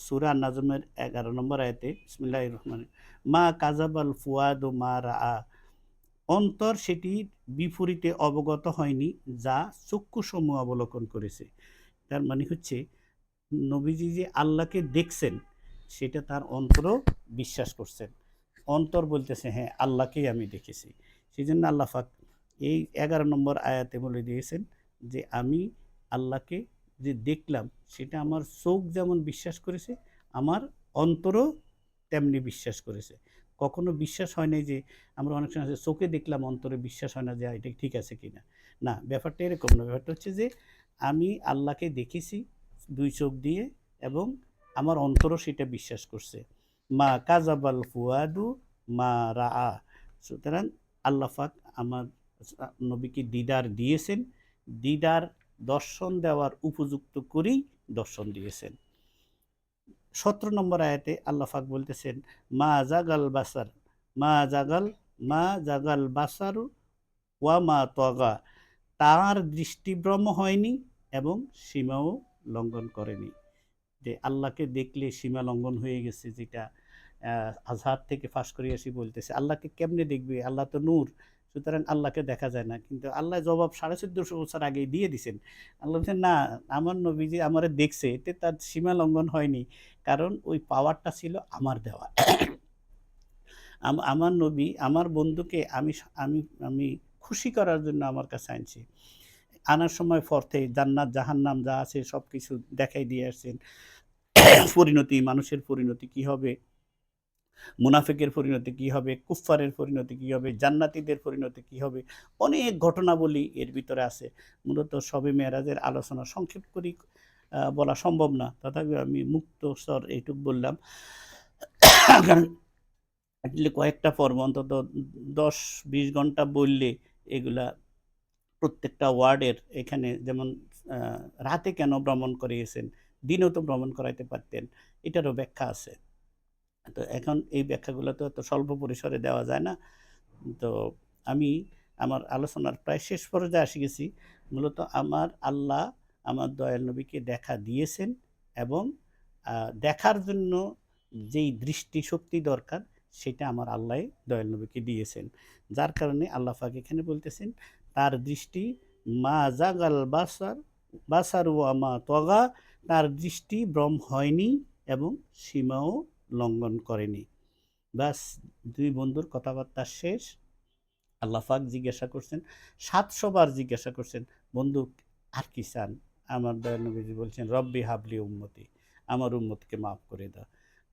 [SPEAKER 1] সূরা নাজমের 11 নম্বর আয়াতে, বিসমিল্লাহির রহমানির মা কাযাবাল ফুয়াদু মা রাআ, অন্তর সেটির বিপরীতে অবগত হয়নি যা চক্ষুসমূহ অবলোকন করেছে। তার মানে হচ্ছে, নবীজি যে আল্লাহকে দেখছেন সেটা তার অন্তরও বিশ্বাস করছেন। অন্তর বলতেছে, হ্যাঁ আল্লাহকেই আমি দেখেছি। সেই জন্য আল্লাহ পাক এই 11 নম্বর আয়াতে বলে দিয়েছেন যে, আমি আল্লাহকে যে দেখলাম সেটা আমার চোখ যেমন বিশ্বাস করেছে, আমার অন্তরও তেমনি বিশ্বাস করেছে। কখনো বিশ্বাস হয় নাই যে, আমরা অনেক সময় চোখে দেখলাম অন্তরে বিশ্বাস হয় না যে এটা ঠিক আছে কিনা। না, ব্যাপারটা এরকম না। ব্যাপারটা হচ্ছে যে, আমি আল্লাহকে দেখেছি 2 চোখ দিয়ে এবং আমার অন্তরও সেটা বিশ্বাস করছে। মা কাযাবাল ফুয়াদু মা রাআ। সুতরাং আল্লাহ পাক আমার নবীকে দিদার দিয়েছেন, দিদার দর্শন দেওয়ার উপযুক্ত করেই দর্শন দিয়েছেন। 17 নম্বর আয়াতে আল্লাহ পাক বলতেছেন, মা জাগাল বাসার, মা জাগাল বাসারু ওয়া মা তগা, তার দৃষ্টিভ্রম হয়নি এবং সীমাও লঙ্ঘন করেনি। যে আল্লাহকে দেখলে সীমা লঙ্ঘন হয়ে গেছে, যেটা আজহার থেকে ফাঁস করে আসি বলতেছে, আল্লাহকে কেমনে দেখবে, আল্লাহ তো নূর, সুতরাং আল্লাহকে দেখা যায় না। কিন্তু আল্লাহ জবাব 1450 বছর আগেই দিয়ে দিছেন। আল্লাহ বলছেন, না, আমার নবীজি আমারে দেখছে, এতে তার সীমা লঙ্ঘন হয়নি, কারণ ওই পাওয়ারটা ছিল আমার দেওয়া। আমার নবী আমার বন্ধুকে আমি আমি আমি খুশি করার জন্য আমার কাছে আনছি। আনার সময় ফরতে জান্নাত জাহান্নাম যা আছে সব কিছু দেখাই দিয়ে আসছেন। পরিণতি, মানুষের পরিণতি কি হবে, মুনাফিকের পরিণতি কি হবে, কুফফারের পরিণতি কি হবে, জান্নাতীদের পরিণতি কি হবে, অনেক ঘটনাবলী এর ভিতরে আছে। মূলত শবে মেরাজের আলোচনা সংক্ষেপ করি, বলা সম্ভব না, তথাপি আমি মুক্তস্বর এইটুক বললাম। কারণ অ্যাটলি কয়েকটা পর্ব অন্তত ১০-২০ ঘন্টা বললে এগুলা প্রত্যেকটা ওয়ার্ডের এখানে যেমন রাতে কেন ভ্রমণ করিয়েছেন, দিনেও তো ভ্রমণ করাইতে পারতেন, এটারও ব্যাখ্যা আছে। তো এখন এই ব্যাখ্যাগুলো তো এত স্বল্প পরিসরে দেওয়া যায় না। তো আমি আমার আলোচনার প্রায় শেষ পর্যায়ে এসে গেছি। মূলত আমার আল্লাহ আমার দয়াল নবীকে দেখা দিয়েছেন এবং দেখার জন্য যেই দৃষ্টিশক্তি দরকার সেটা আমার আল্লাহই দয়াল নবীকে দিয়েছেন। যার কারণে আল্লাহ পাক এখানে বলতেছেন, তার দৃষ্টি মা জাগাল বাসার ওয়া মা তগা, তার দৃষ্টি ভ্রম হয়নি এবং সীমাও লঙ্ঘন করেনি। ব্যাস ২ বন্ধুর কথাবার্তা শেষ। আল্লাহ পাক জিজ্ঞাসা করছেন, ৭০০ বার জিজ্ঞাসা করছেন, বন্ধু আর কি চান? আমার দয়াল নবীজি বলছেন, রব্বি হাবলি উম্মতি, আমার উম্মতকে মাফ করে দাও।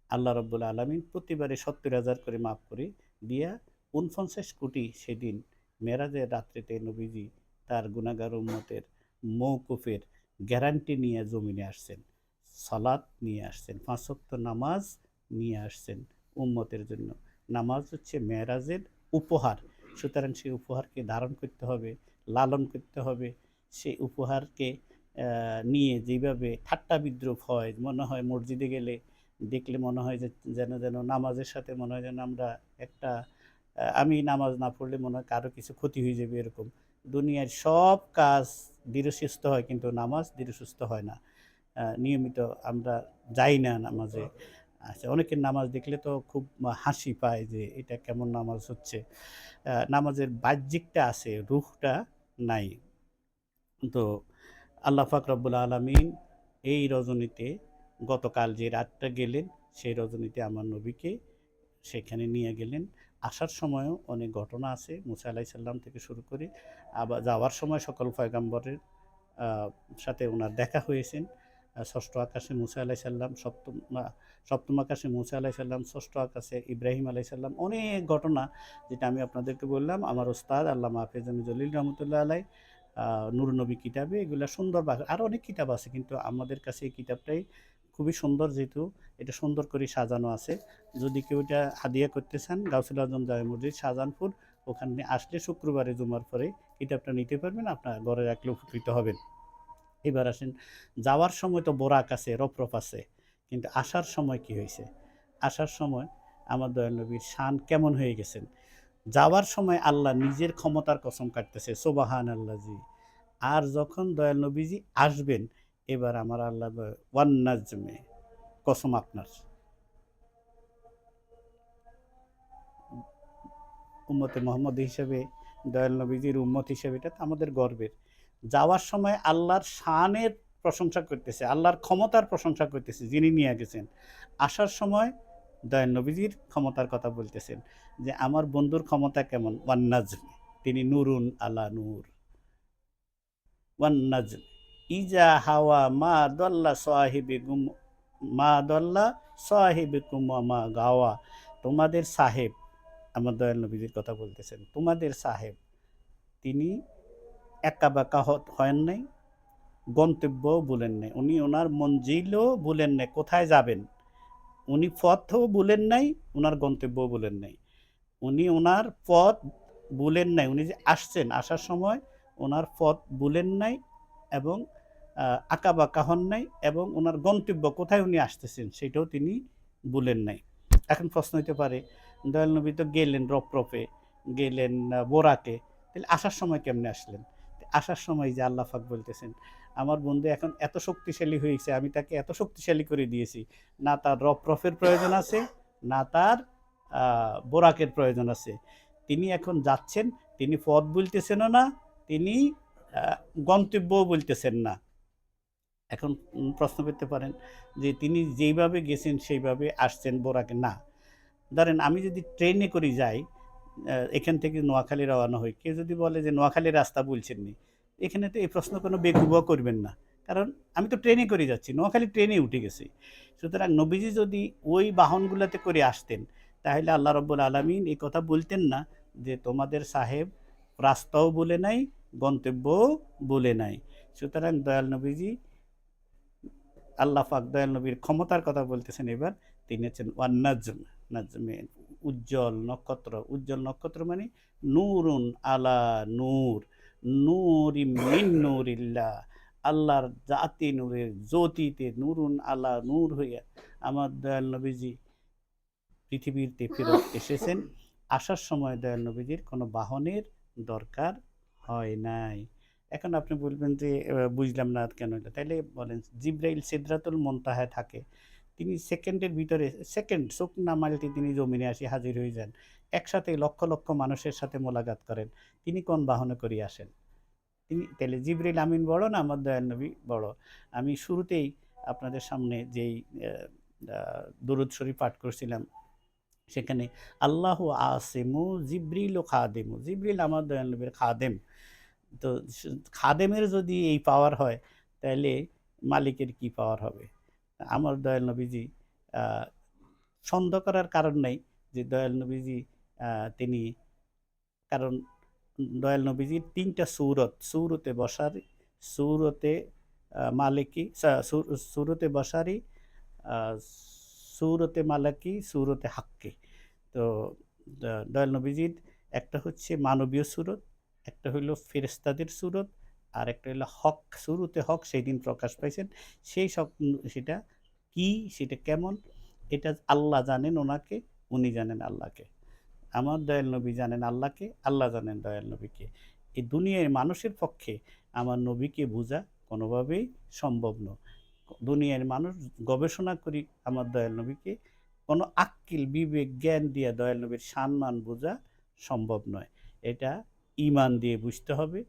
[SPEAKER 1] আল্লাহ রব্বুল আলামিন প্রতিবারে ৭০,০০০ করে মাফ করে দিয়া ৪৯ কোটি সেদিন মেরাজের রাত্রিতে নবীজি তার গুনাহগার উম্মতের মওকুফের গ্যারান্টি নিয়ে জমিনে আসছেন। সালাত নিয়ে আসছেন, ৫ ওয়াক্ত নামাজ নিয়ে আসছেন উম্মতের জন্য। নামাজ হচ্ছে মেরাজের উপহার। সুতরাং সেই উপহারকে ধারণ করতে হবে, লালন করতে হবে। সেই উপহারকে নিয়ে যেভাবে ঠাট্টা বিদ্রূপ হয়, মনে হয় মসজিদে গেলে দেখলে মনে হয় যে যেন নামাজের সাথে মনে হয় যেন আমরা একটা আমি নামাজ না পড়লে মনে হয় কারো কিছু ক্ষতি হয়ে যাবে এরকম। দুনিয়ার সব কাজ ধীরস্থির হয় কিন্তু নামাজ ধীরস্থির হয় না। নিয়মিত আমরা যাই না নামাজে। আচ্ছা, অনেকের নামাজ দেখলে তো খুব হাসি পায় যে এটা কেমন নামাজ হচ্ছে। নামাজের বাহ্যিকটা আছে, রূহটা নাই। তো আল্লাহ পাক রব্বুল আলামিন এই রজনীতে গতকাল যে রাতটা গেলেন সেই রজনীতে আমার নবীকে সেখানে নিয়ে গেলেন। আসার সময়ও অনেক ঘটনা আছে, মুসা আলাইহিস সালাম থেকে শুরু করে আবার যাওয়ার সময় সকল পয়গাম্বরের সাথে ওনার দেখা হয়েছেন। ষষ্ঠ আকাশে মুসা আলাইহিস সালাম, সপ্তম আকাশে মুসা আলাইহিস সালাম, ষষ্ঠ আকাশে ইব্রাহিম আলাইহিস সালাম। অনেক ঘটনা যেটা আমি আপনাদেরকে বললাম। আমার ওস্তাদ আল্লামা হাফেজ আমির জলিল রহমতুল্লাহ আলাইহ নূর নবী কিতাবে এগুলা সুন্দর, আরও অনেক কিতাব আছে কিন্তু আমাদের কাছে এই কিতাবটাই খুবই সুন্দর, যেহেতু এটা সুন্দর করে সাজানো আছে। যদি কেউ এটা হাদিয়া করতে চান, গাউসুল আজম জামে মসজিদ, শাহজাহানপুর, ওখানে আসলে শুক্রবারে জুমার পরে কিতাবটা নিতে পারবেন, আপনার ঘরে রাখলে উপকৃত হবেন। এবার আসেন, যাওয়ার সময় তো বোরাক আছে, রফরফ আছে, কিন্তু আসার সময় কি হয়েছে? আসার সময় আমার দয়াল নবীর শান কেমন হয়ে গেছেন? যাওয়ার সময় আল্লাহ নিজের ক্ষমতার কসম কাটতেছে, সুবহান আল্লাজি। আর যখন দয়াল নবীজি আসবেন, এবার আমার আল্লাহ ওয়ান নাজমে, কসম আপনার উম্মতে মোহাম্মদ হিসেবে, দয়াল নবীজির উম্মত হিসেবে, এটা তো আমাদের গর্বের। যাওয়ার সময় আল্লাহর শানের প্রশংসা করতেছে, আল্লাহর ক্ষমতার প্রশংসা করতেছে যিনি নিয়ে গেছেন। আসার সময় দয়াল নবীজির ক্ষমতার কথা বলতেছেন যে আমার বন্ধুর ক্ষমতা কেমন, ওয়ান নাজমে, তিনি নূরুন আলা নূর, ওয়ান নাজম ইজা হাওয়া মা দল্লা সাহিবিকুম, মা দল্লা সাহিবিকুম মা গাওয়া। তোমাদের সাহেব, আমার দয়াল নবীজির কথা বলতেছেন, তোমাদের সাহেব তিনি একা বাঁকা হয় নাই, গন্তব্যও বলেন নাই, উনি ওনার মঞ্জিলও বলেন নাই, কোথায় যাবেন উনি পথও বলেন নাই, ওনার গন্তব্যও বলেন নাই। উনি ওনার পথ বলেন নাই, উনি যে আসছেন, আসার সময় ওনার পথ বলেন নাই এবং আঁকা বাঁকা হন নাই, এবং ওনার গন্তব্য কোথায় উনি আসতেছেন সেটাও তিনি বলেন নাই। এখন প্রশ্ন হইতে পারে, দয়াল নবী তো গেলেন রফরফে, গেলেন বোরাকে, তাহলে আসার সময় কেমনে আসলেন? আসার সময় যে আল্লাহ পাক বলতেছেন, আমার বন্ধু এখন এত শক্তিশালী হয়েছে, আমি তাকে এত শক্তিশালী করে দিয়েছি, না তার রফরফের প্রয়োজন আছে, না তার বোরাকের প্রয়োজন আছে। তিনি এখন যাচ্ছেন, তিনি পথ বলতেছেনও না, তিনি গন্তব্যও বলতেছেন না। এখন প্রশ্ন করতে পারেন যে তিনি যেইভাবে গেছেন সেইভাবে আসছেন বোরাকে, না। ধরেন আমি যদি ট্রেনে করে যাই, এখান থেকে নোয়াখালী রওনা হই, কেউ যদি বলে যে নোয়াখালীর রাস্তা বলছেন নি, এখানে তো এই প্রশ্ন কোনো বেকুবও করবেন না, কারণ আমি তো ট্রেনে করে যাচ্ছি, নোয়াখালী ট্রেনে উঠে গেছি। সুতরাং নবীজি যদি ওই বাহনগুলোতে করে আসতেন, তাহলে আল্লাহ রব্বুল আলামিন এই কথা বলতেন না যে তোমাদের সাহেব রাস্তাও বলে নাই, গন্তব্যও বলে নাই। সুতরাং দয়াল নবীজি আল্লাহ পাক দয়াল নবীর ক্ষমতার কথা বলতেছেন এবার। তিনি হচ্ছেন ওয়ান নাজম, নাজমে উজ্জ্বল নক্ষত্র। উজ্জ্বল নক্ষত্র মানে নূরুন আলা নূর, নূরি মিন নূরিল্লাহ, আল্লাহর জাতি নূরের জ্যোতিতে নূরুন আলা নূর হইয়া আমার দয়াল নবীজি পৃথিবীতে ফেরত এসেছেন। আসার সময় দয়াল নবীজির কোনো বাহনের দরকার হয় নাই। এখন আপনি বলবেন যে বুঝলাম না কেন এটা? তাইলে বলেন, জিবরাইল সিদরাতুল মুনতাহায় থাকে। তিনি সেকেন্ডের ভিতরে, সেকেন্ড চোখ না মারতে তিনি জমিনে আসি হাজির হয়ে যান। একসাথে লক্ষ লক্ষ মানুষের সাথে মোলাকাত করেন। তিনি কোন বাহনে করে আসেন? তিনি তাহলে জিবরিল আমিন বড় না আমার দয়াল নবী বড়? আমি শুরুতেই আপনাদের সামনে যেই দরুদ শরীফ পাঠ করছিলাম, সেখানে আল্লাহু আসিমু জিবরিল ও খাদেমু, জিবরিল আমার দয়াল নবীর খাদেম। তো খাদেমের যদি এই পাওয়ার হয়, তাহলে মালিকের কি পাওয়ার হবে? আমার দয়াল নবীজি সন্দেহ করার কারণ নাই যে দয়াল নবীজি তিনি, কারণ দয়াল নবীজির ৩টা সূরত, সূরতে বসারি, সূরতে মালিকি, সূরতে বসারি, আ সূরতে মালাকি, সূরতে হাক্কি। তো দয়াল নবীজির একটা হচ্ছে মানবীয় সূরত, একটা হইল ফেরেশতাদের সূরত, আর একটা হইল হক, সূরতে হক সেদিন প্রকাশ পাইছেন। সেই সেটা কি, সেটা কেমন, এটা আল্লাহ জানেন ওনাকে, উনি জানেন আল্লাহকে। আমার দয়াল নবী জানেন আল্লাহকে, আল্লাহ জানেন দয়াল নবীকে। এই দুনিয়ার মানুষের পক্ষে আমার নবীকে বোঝা কোনোভাবেই সম্ভব নয়। দুনিয়ার মানুষ গবেষণা করি আমার দয়াল নবীকে, কোনো আক্কিল বিবেক জ্ঞান দিয়ে দয়াল নবীর সম্মান বোঝা সম্ভব নয়। এটা ঈমান দিয়ে বুঝতে হবে,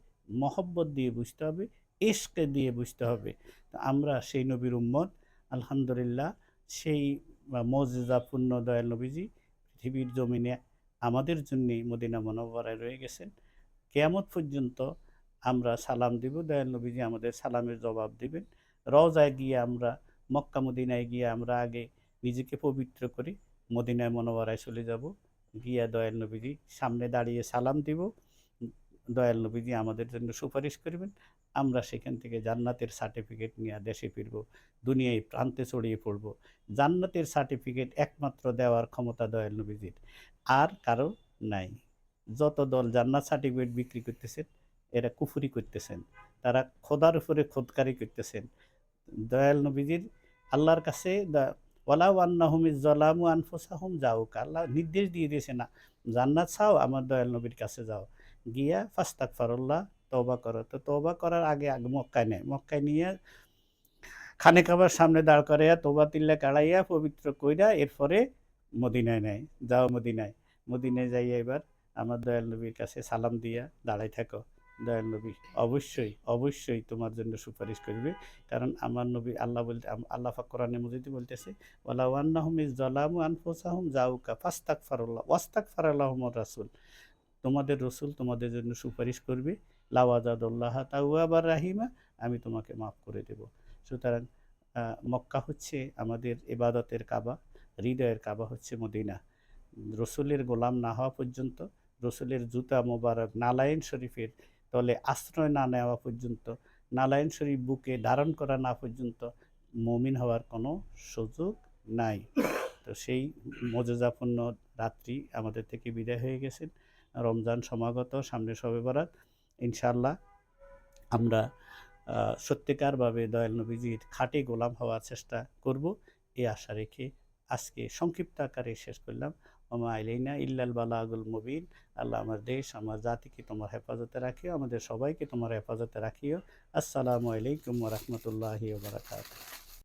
[SPEAKER 1] মহব্বত দিয়ে বুঝতে হবে, ইশক দিয়ে বুঝতে হবে। তো আমরা সেই নবীর উম্মত, আলহামদুলিল্লাহ। সেই মুজিজাপূর্ণ দয়াল নবীজি পৃথিবীর জমিনে আমাদের জন্যেই মদিনা মুনাওয়ারায় রয়ে গেছেন। কিয়ামত পর্যন্ত আমরা সালাম দিব, দয়াল নবীজি আমাদের সালামের জবাব দিবেন। রওজায় গিয়ে আমরা, মক্কা মদিনায় গিয়ে আমরা আগে নিজেকে পবিত্র করি, মদিনায় মুনাওয়ারায় চলে যাব। গিয়া দয়াল নবীজি সামনে দাঁড়িয়ে সালাম দিব। দয়াল নবীজি আমাদের জন্য সুপারিশ করবেন। আমরা সেখান থেকে জান্নাতের সার্টিফিকেট নিয়ে দেশে ফিরব, দুনিয়ায় প্রান্তে ছড়িয়ে পড়ব। জান্নাতের সার্টিফিকেট একমাত্র দেওয়ার ক্ষমতা দয়াল নবীজির, আর কারো নাই। যত দল জান্নাত সার্টিফিকেট বিক্রি করতেছেন, এরা কুফরি করতেছেন, তারা খোদার উপরে খোদকারি করতেছেন। দয়াল নবীজির আল্লাহর কাছে ওয়ালাউ আন্নাহুম ইজ্জালামু আনফুসাহুম জাউকা, আল্লাহ নির্দেশ দিয়ে দিয়েছে না, জান্নাত চাও আমার দয়াল নবীর কাছে যাও, গিয়া ফাস্তাগফিরুল্লাহ, তওবা করো। তো তওবা করার আগে আগে মক্কায় নেয়, মক্কায় নিয়ে খানে কাবার সামনে দাঁড় করাইয়া তওবা তিল্লা কাড়াইয়া পবিত্র কইরা এরপরে মদিনায় নেয়। যাও মদিনায়, মদিনায় যাইয়া এবার আমার দয়াল নবীর কাছে সালাম দিয়া দাঁড়াই থাকো। দয়াল নবী অবশ্যই অবশ্যই তোমার জন্য সুপারিশ করবে। কারণ আমার নবী, আল্লাহ বলতে, আল্লাহ পাক কোরআনে মাজিদে বলতেছে, ওয়ালাউ আন্নাহুম ইজ্জালামু আনফুসাহুম জাউকা ফাস্তাগফিরুল্লাহ ওয়াস্তাগফারা লাহুমুর রাসূল, তোমাদের রসুল তোমাদের জন্য সুপারিশ করবে, লাওয়াজাদুল্লাহ তাওয়াবার রাহিমা, আমি তোমাকে মাফ করে দেব। সুতরাং মক্কা হচ্ছে আমাদের ইবাদতের কাবা, হৃদয়ের কাবা হচ্ছে মদিনা। রসুলের গোলাম না হওয়া পর্যন্ত, রসুলের জুতা মোবারক নালায়েন শরীফের তলে আশ্রয় না নেওয়া পর্যন্ত, নালায়েন শরীফ বুকে ধারণ করা না পর্যন্ত মুমিন হওয়ার কোনো সুযোগ নাই। তো সেই মজেজাপূর্ণ রাত্রি আমাদের থেকে বিদায় হয়ে গেছেন। রমজান সমাগত, সামনে শবে বরাত। ইনশাআল্লাহ আমরা সত্যিকারভাবে দয়াল নবীজির খাঁটি গোলাম হওয়ার চেষ্টা করব, এই আশা রেখে আজকে সংক্ষিপ্ত আকারে শেষ করলাম। ওমা আলাইনা ইল্লাল বালাগুল মুবিন। আল্লাহ আমার দেশ, আমার জাতিকে তোমার হেফাজতে রাখিও, আমাদের সবাইকে তোমার হেফাজতে রাখিও। আসসালামু আলাইকুম ওয়া রাহমাতুল্লাহি ওয়া বারাকাতুহু।